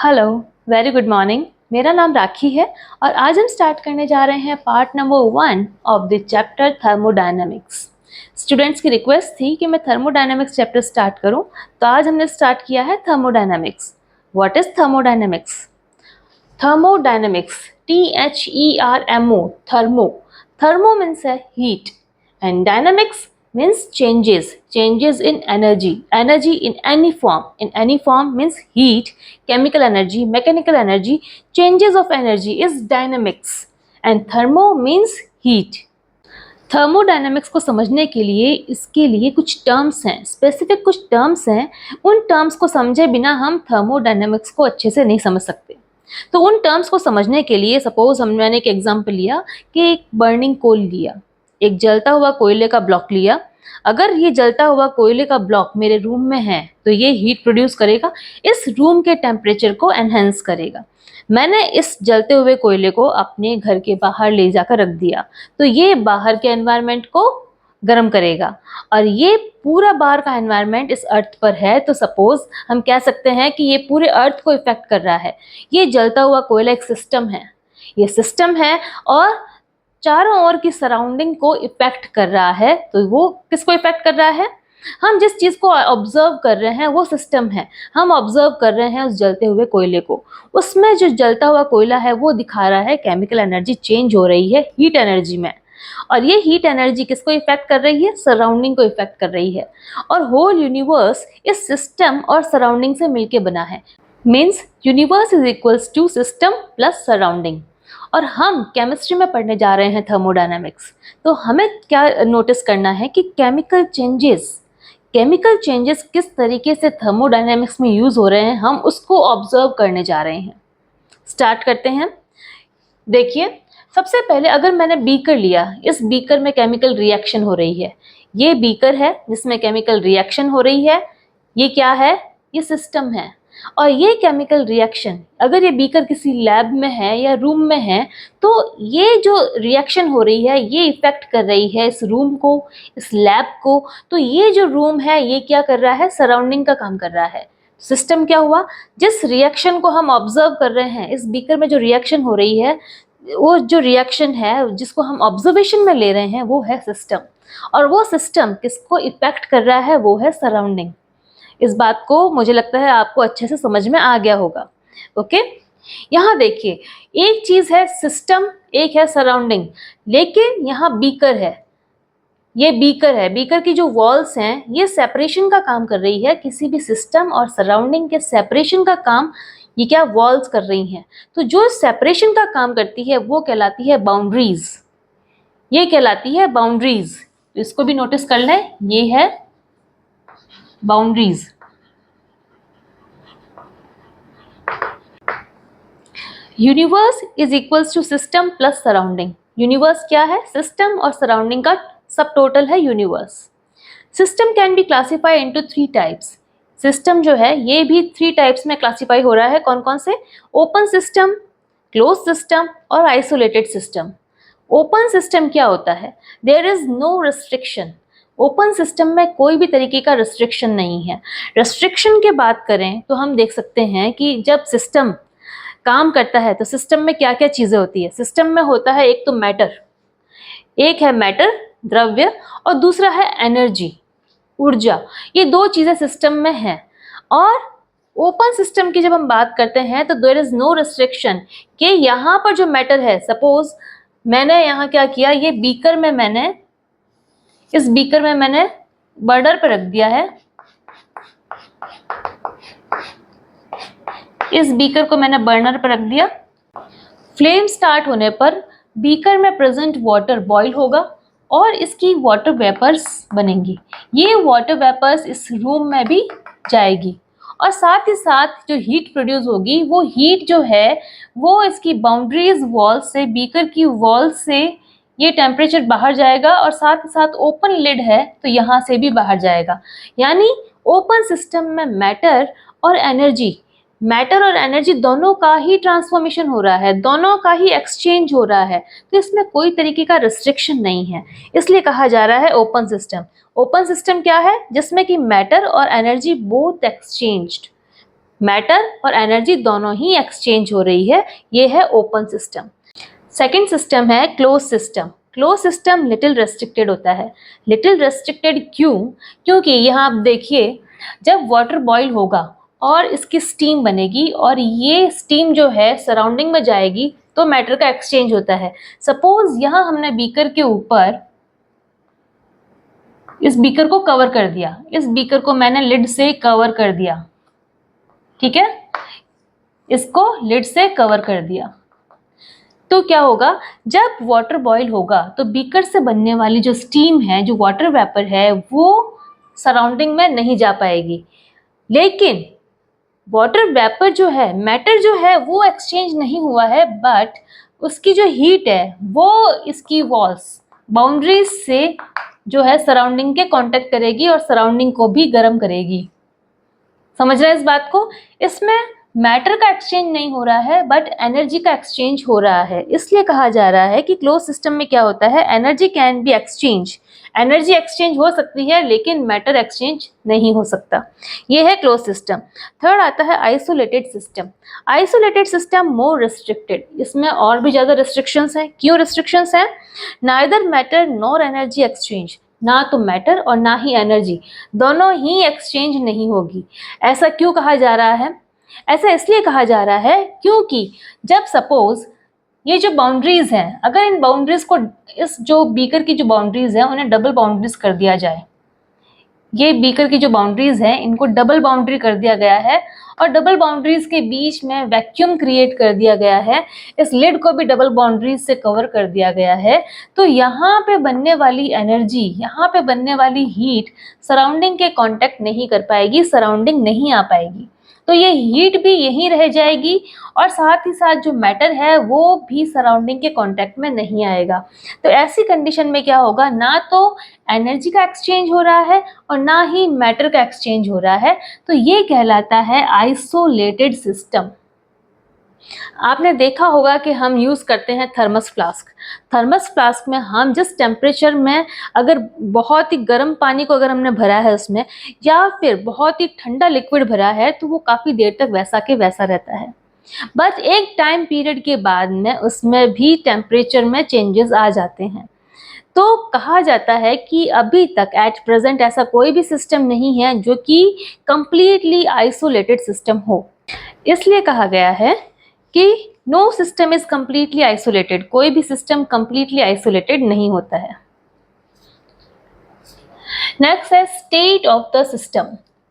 Hello, very good morning. मेरा नाम राखी है और आज हम स्टार्ट करने जा रहे हैं part number 1 of the chapter thermodynamics. Students की रिक्वेस्ट थी कि मैं थर्मोडायनेमिक्स चैप्टर स्टार्ट करूं, तो आज हमने स्टार्ट किया है thermodynamics. What is thermodynamics? Thermodynamics, THERMO, thermo. Thermo means heat and dynamics means changes in energy in any form. In any form means heat, chemical energy, mechanical energy, changes of energy is dynamics and thermo means heat. Thermodynamics को समझने के लिए इसके लिए कुछ terms हैं, specific कुछ terms हैं। उन टर्म्स को समझे बिना हम थर्मोडायनेमिक्स को अच्छे से नहीं समझ सकते। तो उन टर्म्स को समझने के लिए सपोज मैंने एक एग्जांपल लिया कि एक बर्निंग कोल लिया, एक जलता हुआ कोयले का ब्लॉक लिया। अगर ये जलता हुआ कोयले का ब्लॉक मेरे रूम में है तो ये हीट प्रोड्यूस करेगा, इस रूम के टेम्परेचर को एनहेंस करेगा। मैंने इस जलते हुए कोयले को अपने घर के बाहर ले जाकर रख दिया तो ये बाहर के एनवायरनमेंट को गर्म करेगा और ये पूरा बाहर का एनवायरनमेंट इस अर्थ पर है, तो सपोज हम कह सकते हैं कि ये पूरे अर्थ को इफेक्ट कर रहा है। ये जलता हुआ कोयला एक सिस्टम है, ये सिस्टम है और चारों ओर की सराउंडिंग को इफेक्ट कर रहा है। तो वो किसको इफेक्ट कर रहा है? हम जिस चीज को ऑब्जर्व कर रहे हैं वो सिस्टम है। हम ऑब्जर्व कर रहे हैं उस जलते हुए कोयले को, उसमें जो जलता हुआ कोयला है वो दिखा रहा है केमिकल एनर्जी चेंज हो रही है हीट एनर्जी में, और ये हीट एनर्जी किसको इफेक्ट कर रही है? सराउंडिंग को इफेक्ट कर रही है। और होल यूनिवर्स इस सिस्टम और सराउंडिंग से मिलके बना है। Means universe is equals to system plus surrounding. और हम केमिस्ट्री में पढ़ने जा रहे हैं थर्मोडायनामिक्स, तो हमें क्या नोटिस करना है कि केमिकल चेंजेस किस तरीके से थर्मोडायनामिक्स में यूज हो रहे हैं, हम उसको ऑब्जर्व करने जा रहे हैं। स्टार्ट करते हैं। देखिए, सबसे पहले अगर मैंने बीकर लिया, इस बीकर में केमिकल रिएक्शन हो रही है। ये बीकर है जिसमें केमिकल रिएक्शन हो रही है। ये क्या है? ये सिस्टम है। और ये केमिकल रिएक्शन अगर ये बीकर किसी लैब में है या रूम में है तो ये जो रिएक्शन हो रही है ये इफेक्ट कर रही है इस रूम को, इस लैब को। तो ये जो रूम है ये क्या कर रहा है? सराउंडिंग का काम कर रहा है। सिस्टम क्या हुआ? जिस रिएक्शन को हम ऑब्जर्व कर रहे हैं, इस बीकर में जो रिएक्शन हो रही है, वो जो रिएक्शन है जिसको हम ऑब्जर्वेशन में ले रहे हैं वो है सिस्टम। और वो सिस्टम किसको इफेक्ट कर रहा है? वो है सराउंडिंग। इस बात को मुझे लगता है आपको अच्छे से समझ में आ गया होगा। ओके, यहाँ देखिए, एक चीज है सिस्टम, एक है सराउंडिंग, लेकिन यहाँ बीकर है। ये बीकर है, बीकर की जो वॉल्स हैं ये सेपरेशन का काम कर रही है। किसी भी सिस्टम और सराउंडिंग के सेपरेशन का काम ये क्या वॉल्स कर रही हैं। तो जो सेपरेशन का काम करती है वो कहलाती है बाउंड्रीज। ये कहलाती है बाउंड्रीज। इसको भी नोटिस कर लें, ये है boundaries. Universe is equals to system plus surrounding. Universe क्या है? सिस्टम और सराउंडिंग का सब टोटल है universe. System can be classify into 3 types. System जो है ये भी 3 टाइप्स में क्लासिफाई हो रहा है। कौन कौन से? ओपन सिस्टम, क्लोज सिस्टम और आइसोलेटेड सिस्टम। ओपन सिस्टम क्या होता है? There is no restriction. Open system में कोई भी तरीके का रिस्ट्रिक्शन नहीं है। रिस्ट्रिक्शन की बात करें तो हम देख सकते हैं कि जब सिस्टम काम करता है तो सिस्टम में क्या क्या चीजें होती है। सिस्टम में होता है एक तो मैटर, एक है मैटर द्रव्य, और दूसरा है एनर्जी ऊर्जा। ये 2 चीजें सिस्टम में हैं। और ओपन सिस्टम की जब हम बात करते हैं तो देयर इज नो रिस्ट्रिक्शन कि यहाँ पर जो मैटर है, सपोज मैंने यहाँ क्या किया, ये बीकर में मैंने इस बीकर में मैंने बर्नर पर रख दिया है। इस बीकर को मैंने बर्नर पर रख दिया। फ्लेम स्टार्ट होने पर बीकर में प्रेजेंट वाटर बॉईल होगा और इसकी वाटर वेपर्स बनेंगी। ये वाटर वेपर्स इस रूम में भी जाएगी और साथ ही साथ जो हीट प्रोड्यूस होगी वो हीट जो है वो इसकी बाउंड्रीज वॉल से, बीकर की वॉल से ये टेम्परेचर बाहर जाएगा और साथ ही साथ ओपन लिड है तो यहाँ से भी बाहर जाएगा। यानी ओपन सिस्टम में मैटर और एनर्जी दोनों का ही ट्रांसफॉर्मेशन हो रहा है, दोनों का ही एक्सचेंज हो रहा है। तो इसमें कोई तरीके का रिस्ट्रिक्शन नहीं है, इसलिए कहा जा रहा है ओपन सिस्टम। ओपन सिस्टम क्या है? जिसमें कि मैटर और एनर्जी बोथ एक्सचेंज्ड। मैटर और एनर्जी दोनों ही एक्सचेंज हो रही है, ये है ओपन सिस्टम। सेकेंड सिस्टम है close system. Close system little restricted होता है। लिटिल रेस्ट्रिक्टेड क्यों? क्योंकि यहाँ आप देखिए, जब वाटर बॉईल होगा और इसकी स्टीम बनेगी और ये स्टीम जो है सराउंडिंग में जाएगी तो मैटर का एक्सचेंज होता है। सपोज यहाँ हमने बीकर के ऊपर इस बीकर को कवर कर दिया, इस बीकर को मैंने लिड से कवर कर दिया, ठीक है, इसको लिड से कवर कर दिया, तो क्या होगा, जब वाटर बॉईल होगा तो बीकर से बनने वाली जो स्टीम है, जो वाटर वेपर है, वो सराउंडिंग में नहीं जा पाएगी। लेकिन वाटर वेपर जो है, मैटर जो है, वो एक्सचेंज नहीं हुआ है, बट उसकी जो हीट है वो इसकी वॉल्स, बाउंड्रीज से जो है सराउंडिंग के कांटेक्ट करेगी और सराउंडिंग को भी गर्म करेगी। समझ रहे हैं इस बात को? इसमें मैटर का एक्सचेंज नहीं हो रहा है बट एनर्जी का एक्सचेंज हो रहा है। इसलिए कहा जा रहा है कि क्लोज सिस्टम में क्या होता है, energy can be exchange. Energy exchange हो सकती है लेकिन मैटर एक्सचेंज नहीं हो सकता। ये है क्लोज सिस्टम। थर्ड आता है आइसोलेटेड सिस्टम। आइसोलेटेड सिस्टम मोर रिस्ट्रिक्टेड। इसमें और भी ज़्यादा रिस्ट्रिक्शंस हैं। क्यों रिस्ट्रिक्शंस हैं? Neither matter nor energy exchange. ना तो मैटर और ना ही एनर्जी, दोनों ही एक्सचेंज नहीं होगी। ऐसा क्यों कहा जा रहा है? ऐसा इसलिए कहा जा रहा है क्योंकि जब सपोज ये जो बाउंड्रीज हैं, अगर इन बाउंड्रीज को, इस जो बीकर की जो बाउंड्रीज हैं उन्हें डबल बाउंड्रीज कर दिया जाए, ये बीकर की जो बाउंड्रीज हैं इनको डबल बाउंड्री कर दिया गया है और डबल बाउंड्रीज के बीच में वैक्यूम क्रिएट कर दिया गया है, इस लिड को भी डबल बाउंड्रीज से कवर कर दिया गया है, तो यहाँ पे बनने वाली एनर्जी, यहाँ पे बनने वाली हीट सराउंडिंग के कांटेक्ट नहीं कर पाएगी, सराउंडिंग नहीं आ पाएगी, तो ये हीट भी यहीं रह जाएगी और साथ ही साथ जो मैटर है वो भी सराउंडिंग के कांटेक्ट में नहीं आएगा। तो ऐसी कंडीशन में क्या होगा, ना तो एनर्जी का एक्सचेंज हो रहा है और ना ही मैटर का एक्सचेंज हो रहा है, तो ये कहलाता है आइसोलेटेड सिस्टम। आपने देखा होगा कि हम यूज़ करते हैं थर्मस फ्लास्क। थर्मस फ्लास्क में हम जिस टेम्परेचर में, अगर बहुत ही गर्म पानी को अगर हमने भरा है उसमें, या फिर बहुत ही ठंडा लिक्विड भरा है, तो वो काफ़ी देर तक वैसा के वैसा रहता है। बट एक टाइम पीरियड के बाद में उसमें भी टेम्परेचर में चेंजेस आ जाते हैं। तो कहा जाता है कि अभी तक एट प्रेजेंट ऐसा कोई भी सिस्टम नहीं है जो कि कंप्लीटली आइसोलेटेड सिस्टम हो। इसलिए कहा गया है कि no system is completely isolated. कोई भी सिस्टम कंप्लीटली आइसोलेटेड नहीं होता है। नेक्स्ट है state of the system.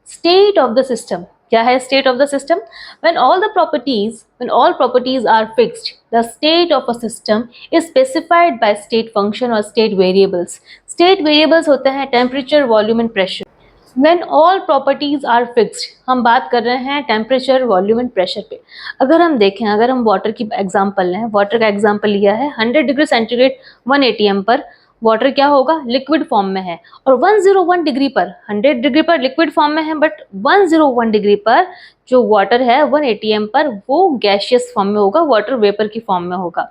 State of the system क्या है? State of the system, when all properties are fixed, the state of a system is specified by state function or state variables. State variables होते हैं temperature, volume and pressure. When all properties are fixed, हम बात कर रहे हैं temperature, volume and pressure पे। अगर हम देखें, अगर हम वाटर की एग्जांपल लें, वाटर का एग्जांपल लिया है 100 डिग्री सेंटीग्रेड 1 atm पर, वाटर क्या होगा? लिक्विड फॉर्म में है। और 101 डिग्री पर, 100 डिग्री पर लिक्विड फॉर्म में है, बट 101 डिग्री पर जो वाटर है 1 atm पर वो गैशियस फॉर्म में होगा, वाटर वेपर की फॉर्म में होगा।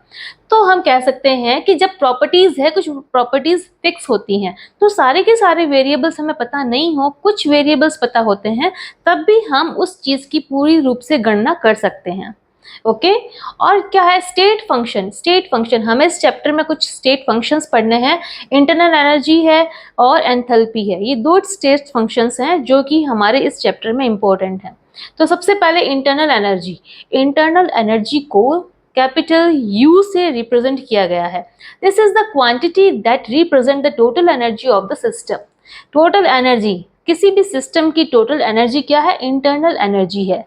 तो हम कह सकते हैं कि जब प्रॉपर्टीज है, कुछ प्रॉपर्टीज फिक्स होती हैं, तो सारे के सारे वेरिएबल्स हमें पता नहीं हो, कुछ वेरिएबल्स पता होते हैं, तब भी हम उस चीज़ की पूरी रूप से गणना कर सकते हैं। ओके और क्या है स्टेट फंक्शन? स्टेट फंक्शन, हमें इस चैप्टर में कुछ स्टेट फंक्शंस पढ़ने हैं। इंटरनल एनर्जी है और एंथैल्पी है, ये दो स्टेट फंक्शंस हैं जो कि हमारे इस चैप्टर में इंपॉर्टेंट हैं। तो सबसे पहले इंटरनल एनर्जी। इंटरनल एनर्जी को कैपिटल U से रिप्रेजेंट किया गया है। This is the quantity that represent the total energy of the system. Total energy, किसी भी सिस्टम की टोटल एनर्जी क्या है? इंटरनल एनर्जी है।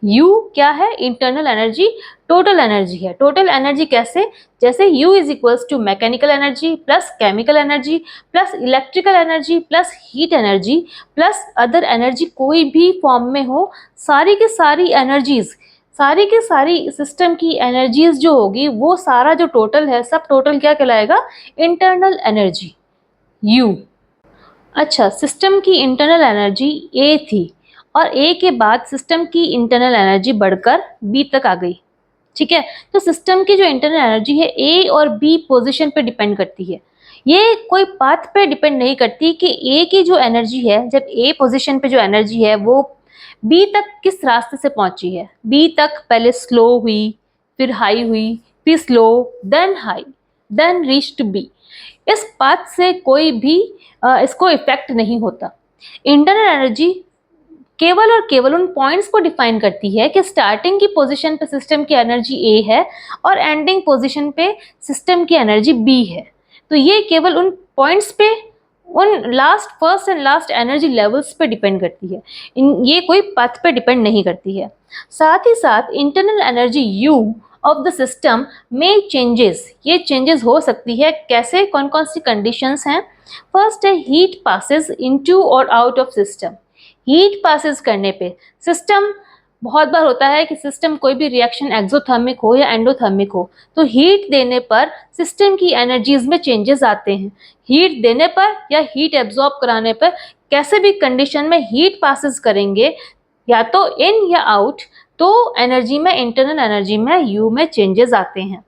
U क्या है? इंटरनल एनर्जी, टोटल एनर्जी है। टोटल एनर्जी कैसे? जैसे U is equals to mechanical energy plus chemical energy plus electrical energy plus heat energy plus other energy, कोई भी फॉर्म में हो, सारी की सारी एनर्जीज, सारी की सारी सिस्टम की एनर्जीज जो होगी वो सारा जो टोटल है, सब टोटल क्या कहलाएगा? Internal energy, U। अच्छा, सिस्टम की इंटरनल एनर्जी A थी और A के बाद सिस्टम की इंटरनल एनर्जी बढ़कर B तक आ गई। ठीक है, तो सिस्टम की जो इंटरनल एनर्जी है A और B पोजीशन पे डिपेंड करती है। ये कोई पाथ पे डिपेंड नहीं करती कि A की जो एनर्जी है, जब A पोजीशन पे जो एनर्जी है वो बी तक किस रास्ते से पहुंची है? बी तक पहले स्लो हुई, फिर हाई हुई, फिर slow, then high, then reach to b. इस पाथ से कोई भी इसको इफेक्ट नहीं होता। इंटरनल एनर्जी केवल और केवल उन पॉइंट्स को डिफाइन करती है कि स्टार्टिंग की पोजीशन पे सिस्टम की एनर्जी ए है और एंडिंग पोजीशन पे सिस्टम की एनर्जी बी है। तो ये केवल उन पॉइंट्स पे, उन last first and last energy levels पे डिपेंड करती है, ये कोई पथ पे डिपेंड नहीं करती है। साथ ही साथ internal energy you of the system में चेंजेस, ये चेंजेस हो सकती है कैसे, कौन कौन सी कंडीशंस हैं? फर्स्ट है हीट पासेस इनटू और out of system. Heat passes करने पे सिस्टम, बहुत बार होता है कि सिस्टम कोई भी रिएक्शन एक्सोथर्मिक हो या एंडोथर्मिक हो, तो हीट देने पर सिस्टम की एनर्जीज में चेंजेस आते हैं। हीट देने पर या हीट एब्जॉर्ब कराने पर कैसे भी कंडीशन में हीट पासेस करेंगे, या तो इन या आउट, तो एनर्जी में, इंटरनल एनर्जी में यू में चेंजेस आते हैं।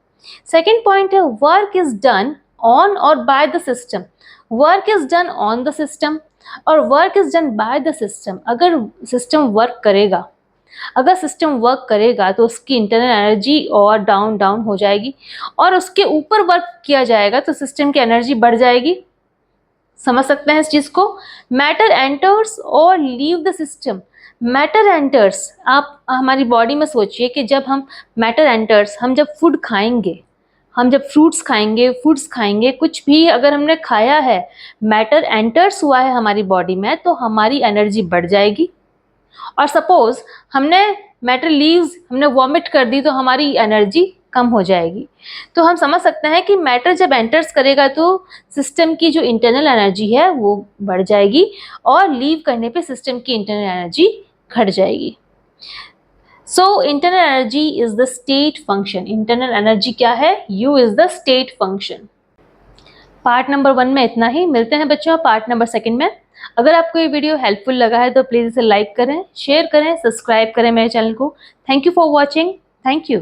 सेकेंड पॉइंट है वर्क इज डन ऑन और by the system. Work is done on the system और work is done by the system. अगर सिस्टम वर्क करेगा, अगर सिस्टम वर्क करेगा तो उसकी इंटरनल एनर्जी और डाउन डाउन हो जाएगी, और उसके ऊपर वर्क किया जाएगा तो सिस्टम की एनर्जी बढ़ जाएगी। समझ सकते हैं इस चीज को? मैटर एंटर्स और leave the system. Matter enters, आप हमारी बॉडी में सोचिए कि जब हम मैटर एंटर्स, हम जब फूड खाएंगे, हम जब फ्रूट्स खाएंगे, फूड्स खाएंगे, कुछ भी अगर हमने खाया है, मैटर एंटर्स हुआ है हमारी बॉडी में, तो हमारी एनर्जी बढ़ जाएगी। और सपोज हमने मैटर लीव्स, हमने वॉमिट कर दी, तो हमारी एनर्जी कम हो जाएगी। तो हम समझ सकते हैं कि मैटर जब एंटर्स करेगा तो सिस्टम की जो इंटरनल एनर्जी है वो बढ़ जाएगी, और लीव करने पे सिस्टम की इंटरनल एनर्जी घट जाएगी। So internal energy is the state function. Internal energy क्या है? You is the state function. Part number 1 में इतना ही। मिलते हैं बच्चों पार्ट नंबर 2 में। अगर आपको ये वीडियो हेल्पफुल लगा है तो प्लीज़ इसे लाइक करें, शेयर करें, सब्सक्राइब करें मेरे चैनल को। Thank you for watching. Thank you.